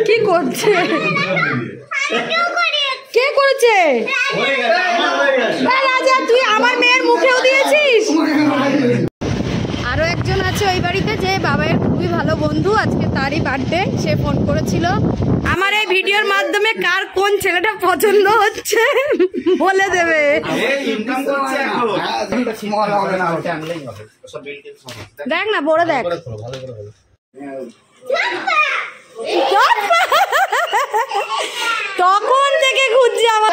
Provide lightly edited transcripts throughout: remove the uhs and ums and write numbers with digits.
কি করছে? কে করেছে? রাজা, তুই আমার মেয়ের মুখেও দিয়েছিস। আরো একজন আছে ওই বাড়িতে, যে বাবার খুবই ভালো বন্ধু, আজকে তারই বার্থডে। সে ফোন করেছিল। আমার এই ভিডিওর মাধ্যমে কার কোন ছেলেটা পছন্দ হচ্ছে বলে দেবে। দেখ না, বড় দেখ। তখন থেকে খুঁজছি আমার।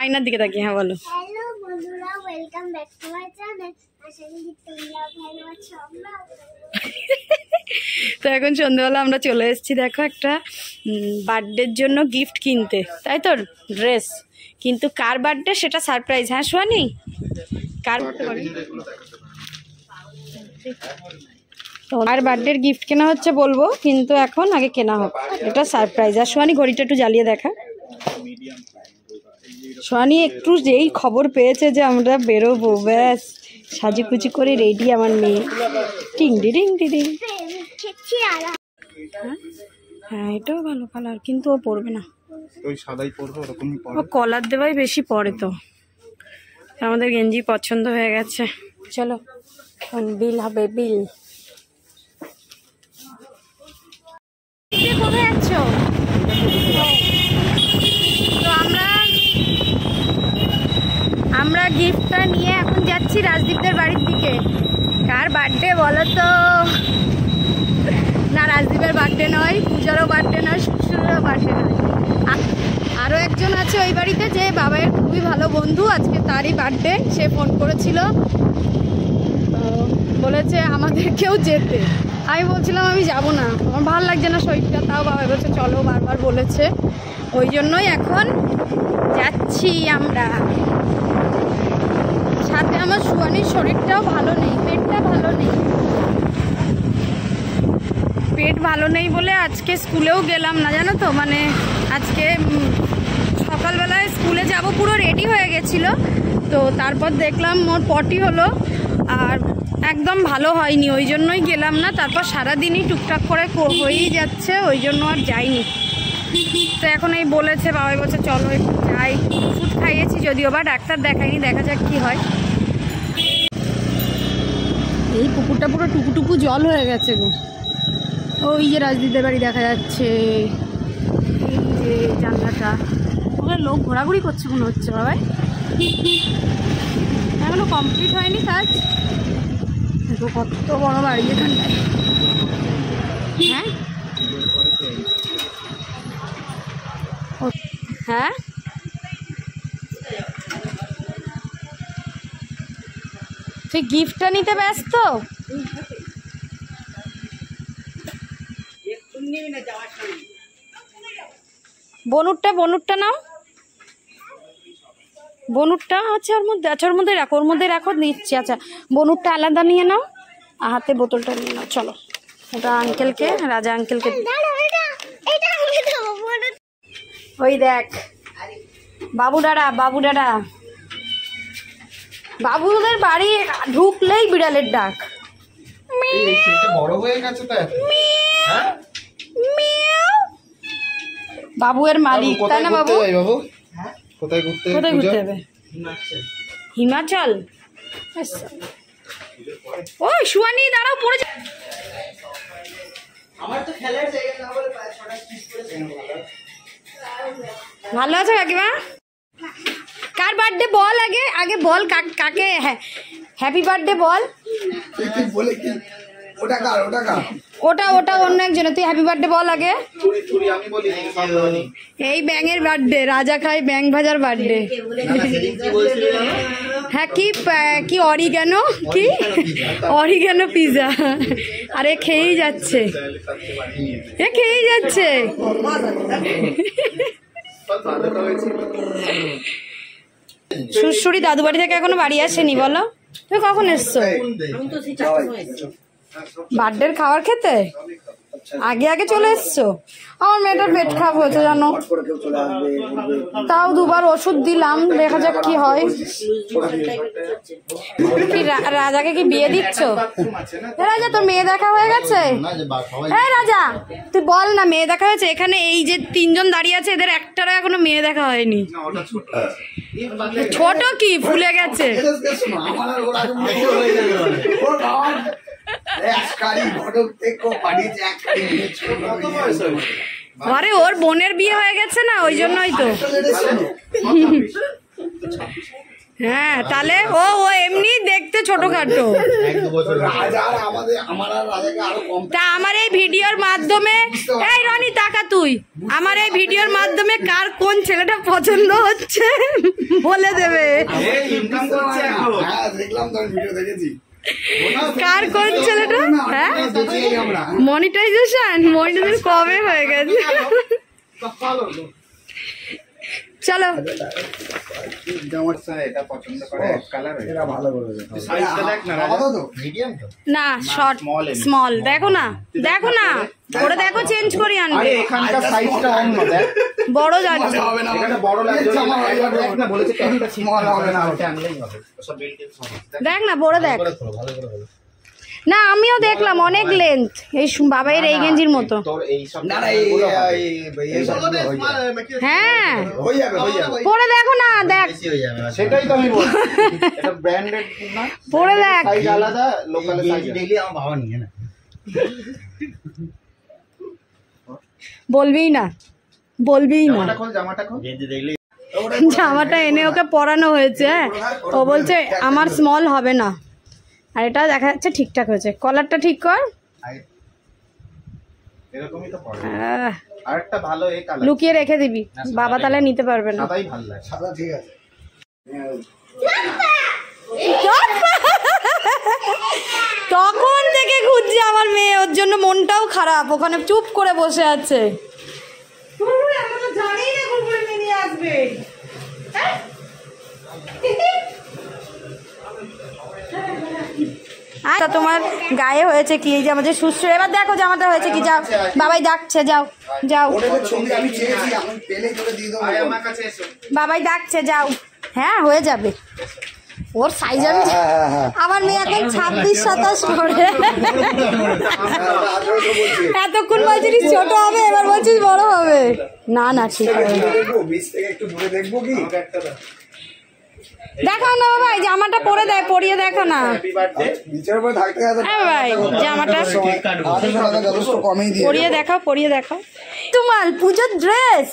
আয়নার দিকে তাকিয়ে হ্যাঁ বলো। হ্যালো বন্ধুরা, welcome back to my channel. আশা করি তোমরা ভালো আছো। তো এখন সন্ধ্যাবেলা আমরা চলে এসেছি, দেখো একটা বার্থডের জন্য গিফট কিনতে, তাই তো, ড্রেস। কিন্তু কার বার্থডে সেটা সারপ্রাইজ। হ্যাঁ সোয়ানি, কার আর বার্থডের গিফট কেনা হচ্ছে বলবো, কিন্তু এখন আগে কেনা হোক, এটা সারপ্রাইজ। আর সোয়ানি ঘড়িটা একটু জ্বালিয়ে দেখা। সোয়ানি একটু যেই খবর পেয়েছে যে আমরা বেরোবো, ব্যাস সাজুকুচি করে রেডি আমার মেয়ে। টিং ডিং ডিং। হ্যাঁ এটাও ভালো কালার, কিন্তু ও পরবে না, ও কলার দেওয়াই বেশি পরে। তো আমাদের গেঞ্জি পছন্দ হয়ে গেছে। চলো বিল হবে, বিল। কোথায় যাচ্ছ? তো আমরা গিফটটা নিয়ে এখন যাচ্ছি রাজদীপদের বাড়ির দিকে। কার বার্থডে বলো তো? না, রাজদীপের বার্থডে নয়, পূজারও বার্থডে নয়, শ্বশুরেরও বার্থডে নয়। আরও একজন আছে ওই বাড়িতে, যে বাবার খুবই ভালো বন্ধু, আজকে তারই বার্থডে। সে ফোন করেছিল, বলেছে আমাদেরকেও যেতে। আমি বলছিলাম আমি যাব না, আমার ভালো লাগছে না শরীরটা। তাও বাবা বলছে চলো, বারবার বলেছে। ওই জন্যই এখন যাচ্ছি আমরা। সাথে আমার সুয়ানির শরীরটাও ভালো নেই, পেটটা ভালো নেই। পেট ভালো নেই বলে আজকে স্কুলেও গেলাম না, জানো তো। মানে আজকে সকালবেলায় স্কুলে যাব, পুরো রেডি হয়ে গেছিলো। তো তারপর দেখলাম ওর পটি হলো, আর একদম ভালো হয়নি, ওই জন্যই গেলাম না। তারপর সারাদিনই টুকটাক করে হয়েই যাচ্ছে, ওই জন্য আর যাইনি। তো এখন এই বলেছে, বাবাই বলছে চলো একটু যাই। ওষুধ খাইয়েছি যদিও, বা ডাক্তার দেখাইনি, দেখা যাক কি হয়। এই পুকুরটা পুরো টুকুটুকু জল হয়ে গেছে গো। ওই যে রাজদীপদের বাড়ি দেখা যাচ্ছে, এই যে জানলাটা, ওখানে লোক ঘোরাঘুরি করছে মনে হচ্ছে। বাবাই এখনো কমপ্লিট হয়নি কাজ। দেখো কত বড় বাড়ি এখানটায়। হ্যাঁ হ্যাঁ, তুই গিফটটা নিতে ব্যস্ত। বনুরটা নাও, বনুরটা আছে ওর মধ্যে, আচ্ছা ওর মধ্যে রাখো নিচ্ছি। আচ্ছা বনুরটা আলাদা নিয়ে নাও, হাতে বোতলটা নিয়ে নাও। চলো ওটা আঙ্কেলকে, রাজা আঙ্কেলকে। ওই দেখ বাবুডারা, বাবুদের বাড়ি ঢুকলেই বিড়ালের ডাক। বাবুয়ের মালিক, তাই না বাবু? কোথায় ঘুরতে হবে? হিমাচল। ও সুয়ানি দাঁড়াও, পড়ে যা। ভালো আছে কাকিমা? কার বার্থডে বল, আগে বল কাকে হ্যাপি বার্থডে বল। ওটা অন্য একজনের, তুই হ্যাপি বার্থডে বল আগে। এই ব্যাঙের বার্থডে, রাজা খাই ব্যাঙ ভাজার বার্থডে। হ্যাঁ কি অরিগানো পিজা। আরে খেয়েই যাচ্ছে। সুরসুরি দাদু বাড়ি থেকে এখনো বাড়ি আসেনি, বলো তুমি কখন এসছো? বার্থডের খাবার খেতে আগে আগে চলে এসছো? আমার মেয়েটার পেট খারাপ হয়েছে জানো, তাও দুবার ওষুধ দিলাম, দেখা যাক কি হয়। কি রাজাকে কি বিয়ে দিচ্ছ? রাজা তোর মেয়ে দেখা হয়ে গেছে? হ্যাঁ রাজা তুই বল না, মেয়ে দেখা হয়েছে? এখানে এই যে তিনজন দাঁড়িয়ে আছে এদের একটারও এখনো মেয়ে দেখা হয়নি। ছোট কি ফুলে গেছে? আরে ওর বোনের বিয়ে হয়ে গেছে না, ওই জন্যই তো। হ্যাঁ তাহলে ও এমনি দেখতে ছোটখাটো। তা আমার এই ভিডিওর মাধ্যমে, এই রনি তাকা তুই, আমার এই ভিডিওর মাধ্যমে কার কোন ছেলেটা পছন্দ হচ্ছে বলে দেবে। কার কোন ছেলেটা? হ্যাঁ মনিটাইজেশন কবে হয়ে গেছে? চলো না শর্ট স্মল দেখো না, দেখো না ওটা দেখো, চেঞ্জ করি আনবে। বড় যাচ্ছে, দেখ না বড় দেখ না। আমিও দেখলাম অনেক লেন্থ, এই বাবাইয়ের এই গেঞ্জির মতো। হ্যাঁ পরে দেখো না, দেখ সেটাই তো আমি বলছি, এটা ব্র্যান্ডেড না, পরে দেখ সাইজ আলাদা, লোকাল সাইজ ডেইলি আমার বাবা নিয়ে না। বলবি না, বলবি না। জামাটা খোল গেঞ্জি দেখলি, জামাটা এনে ওকে পরানো হয়েছে, ও বলছে আমার স্মল হবে না, আর এটা দেখা যাচ্ছে ঠিকঠাক হয়েছে। কলারটা ঠিক কর, এরকমই তো পড়ে। আরেকটা ভালো এই কালার লুকিয়ে রেখে দিবি, বাবা তাহলে নিতে পারবে না। সাদাই ভালো লাগে, সাদা ঠিক আছে। তখন থেকে খুঁজছে আমার মেয়ে, ওর জন্য মনটাও খারাপ, ওখানে চুপ করে বসে আছে। আচ্ছা তোমার গায়ে হয়েছে কি? এই যে আমাদের সুস্থ, এবার দেখো জামাটা হয়েছে কি? যাও বাবাই ডাকছে, যাও যাও, বাবাই ডাকছে, যাও। হ্যাঁ হয়ে যাবে, ওর সাইজ আমি। আমার মেয়ে এখন 26-27 করে, এতক্ষণ বলছিস ছোট হবে, এবার বলছিস বড় হবে। না না ঠিক হবে, দেখো না ভাই জামাটা পরে দেয়, পরিয়ে দেখো না ভাই জামাটা পরিয়ে দেখাও, পরিয়ে দেখাও। তোমার পুজোর ড্রেস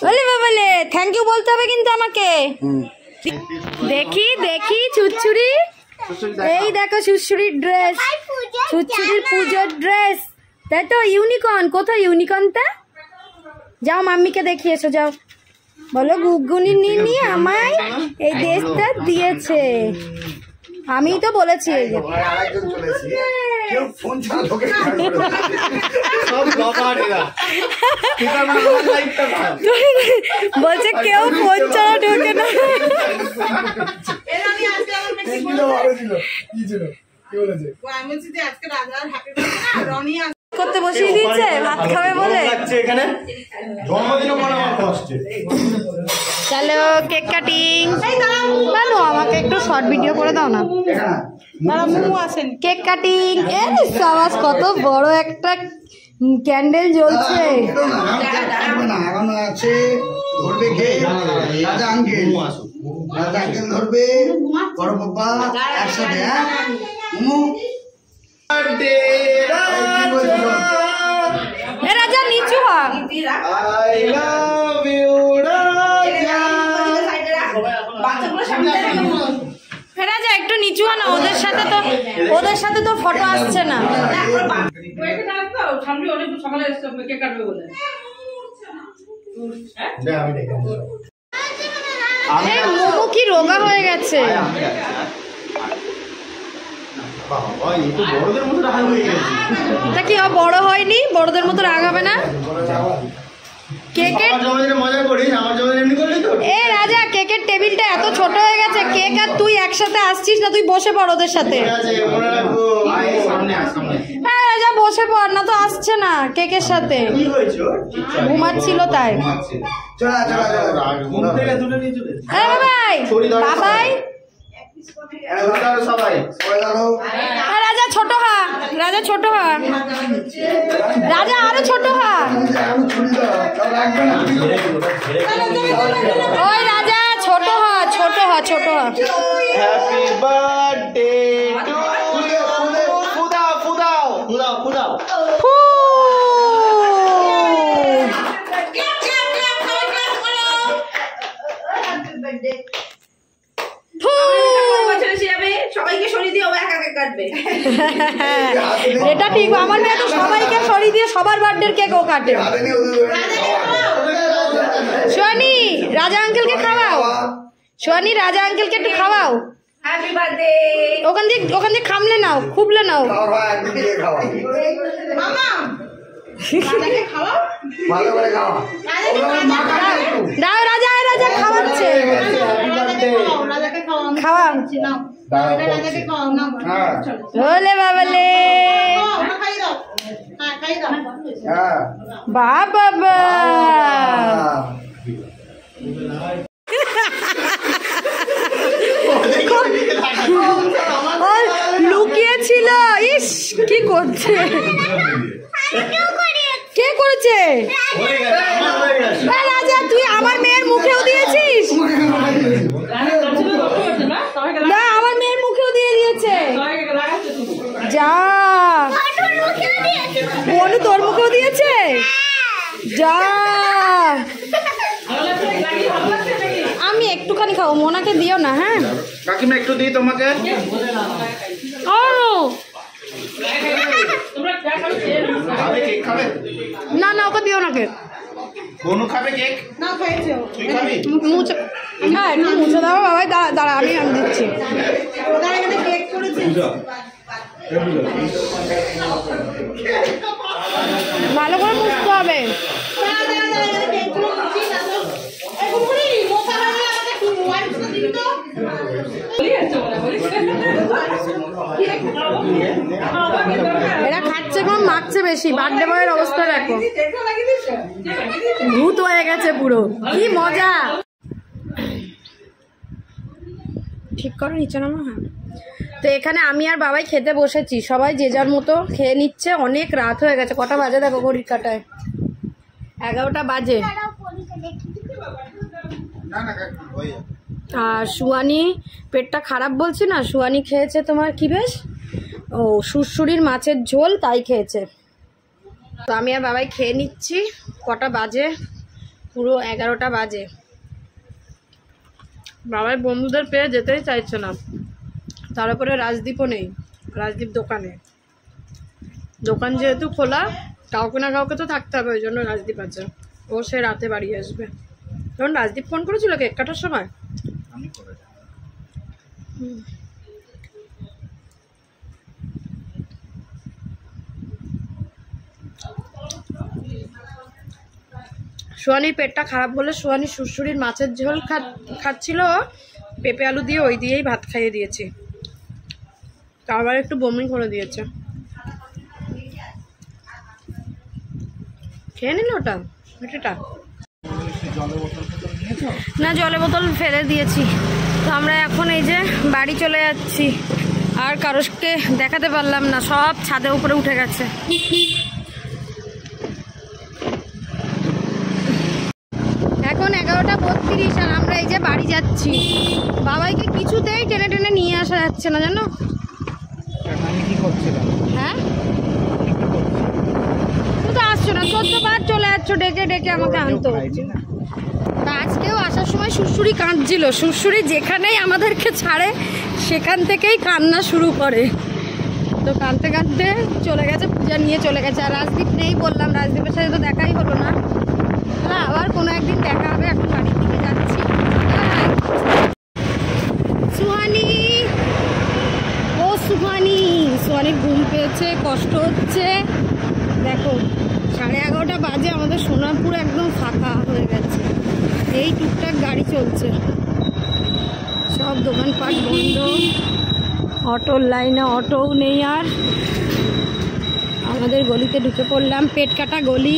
বলে বলে থ্যাংক ইউ বলতে হবে কিন্তু আমাকে। দেখি দেখি চুচুড়ি, এই দেখো সুশ্রীর ড্রেস, সুশ্রীর পুজোর ড্রেস, তাই তো? ইউনিকর্ন, কোথায় ইউনিকর্নটা? যাও মাম্মিকে দেখিয়ে এসো, যাও বলো গুগুনি নিনি আমায় এই ড্রেসটা দিয়েছে, আমি তো বলেছি। এই যে বলছে কেউ ফোন ছাড়া ঢোকে না। করতে বসিয়ে দিচ্ছে, ভাত খাবে বলে। চলো কেক কাটিং। বলো আমাকে একটু শর্ট ভিডিও করে দাও না। কেক কাটিং, এর সাবাস কত বড় একটা ক্যান্ডেল জ্বলছে। ধরবে কে? রাজা আঙ্কেল, রাজা আঙ্কেল ধরবে, বড় পাপা একসাথে। হ্যাঁ রাজা নিচু হ। I love you রাজা। রাজা একটু নিচু না, ওদের সাথে তো ফটো আসছে না। মোমো কি রোগা হয়ে গেছে। তা কি বড় হয়নি? বড়দের মতো রাগ হবে না? কেকের মজা করিস, আমার জন্য এমনি করলি তো। এ রাজা, কেকের টেবিলটা এত ছোট হয়ে গেছে, কেক আর তুই একসাথে আসছিস না, তুই বসে পড় ওদের সাথে। হ্যাঁ রাজা বসে পড়, না তো আসছে না কেকের সাথে, ঘুমাচ্ছিল তাই। বাবাই বাবাই রাজা ছোট হা, রাজা ছোট হা, রাজা আরো ছোট হা। ওই রাজা ছোট হা, ছোট হা, ছোট হা। Happy birthday to you. ফুদাও ফুদাও ফুদাও ফুদাও। সবাইকে সরিয়ে দিয়ে ও একা একা কাটবে। এটা ঠিক, আমার মেয়ে তো সবাইকে সরিয়ে দিয়ে সবার বার্থডে কেক ও কাটে। সোয়ানি রাজা আঙ্কেলকে খাওয়াও, সোয়ানি রাজা আঙ্কেলকে একটু খাওয়াও। Happy birthday. ওখান দিয়ে খামলে নাও, খুবলে নাও। মামা রাজাকে খাওয়াও, ভালো করে খাওয়া। দাও রাজা, রাজা খাওয়াচ্ছে, খাওয়া বলে বাবালে বাবা। লুকিয়েছিল, ইস কি করছে, কে করেছে? রাজা তুই আমার মেয়ের মুখেও দিয়েছিস, না আমার মেয়ের মুখেও দিয়ে দিয়েছে। যা বনু তোর মুখেও দিয়েছে, যা। আমি একটুখানি খাবো, মোনাকে দিও না। হ্যাঁ কাকিমা একটু দিই তোমাকে। না না ওকে দিও না কেক। বনু খাবে কেক? না খাইছে ও। তুই খাবি? মুছে, হ্যাঁ একটু মুছে দাও বাবাই। দাঁড়া দাঁড়া, আমি দিচ্ছি। ওরা এখানে কেক করেছে। ভালো করে মুছতে হবে। এরা খাচ্ছে কম, মাখছে বেশি। বার্থডে বয়ের অবস্থা দেখো, ভূত হয়ে গেছে পুরো। কি মজা। ঠিক করো নিচে নামো। হ্যাঁ তো এখানে আমি আর বাবাই খেতে বসেছি, সবাই যে যার মতো খেয়ে নিচ্ছে। অনেক রাত হয়ে গেছে, কটা বাজে দেখো ঘড়ির কাটায়, 11টা বাজে। আর সুয়ানি পেটটা খারাপ বলছি না, সুয়ানি খেয়েছে তোমার কি বেশ ও সুরসুরির মাছের ঝোল, তাই খেয়েছে। তো আমি আর বাবাই খেয়ে নিচ্ছি। কটা বাজে? পুরো 11টা বাজে। বাবাই বন্ধুদের পেয়ে যেতেই চাইছে না। তার উপরে রাজদীপও নেই, রাজদীপ দোকানে। দোকান যেহেতু খোলা, কাউকে না কাউকে তো থাকতে হবে, ওই জন্য রাজদীপ আছে। ও সে রাতে বাড়ি আসবে। তখন রাজদীপ ফোন করেছিল কেক কাটার সময়। সোয়ানির পেটটা খারাপ বলে সোয়ানি সুরসুরির মাছের ঝোল খাচ্ছিল, পেঁপে আলু দিয়ে, ওই দিয়েই ভাত খাইয়ে দিয়েছি। তারপর একটু বমি করে দিয়েছে। খেয়ে নিল ওটা, এটা না, জলের বোতল ফেলে দিয়েছি। তো আমরা এখন এই যে বাড়ি চলে যাচ্ছি। আর কারোকে দেখাতে পারলাম না, সব ছাদে উপরে উঠে গেছে। এখন 11:32 আর আমরা এই যে বাড়ি যাচ্ছি। বাবাইকে কিছুতেই টেনে টেনে নিয়ে আসা যাচ্ছে না, জানো। হ্যাঁ তুমি তো আসছো না, 14 বার চলে যাচ্ছ ডেকে ডেকে, আমাকে আনতে হচ্ছে। আজকেও আসার সময় সুরসুরি কাঁদছিল। সুরসুরি যেখানেই আমাদেরকে ছাড়ে সেখান থেকেই কান্না শুরু করে। তো কাঁদতে কাঁদতে চলে গেছে, পূজা নিয়ে চলে গেছে। আর রাজদীপ নেই বললাম, রাজদীপের সাথে তো দেখাই হলো না। আবার কোনো একদিন দেখা হবে। এখন বাড়ির দিকে যাচ্ছি। সুহানি, ও সুহানি, সুহানির ঘুম পেয়েছে, কষ্ট হচ্ছে। দেখো 11:30 বাজে, আমাদের সোনারপুর একদম ফাঁকা হয়ে গেছে। এই টুকটাক গাড়ি চলছে, সব দোকানপাট বন্ধ, অটোর লাইনে অটোও নেই। আর আমাদের গলিতে ঢুকে পড়লাম, পেট কাটা গলি।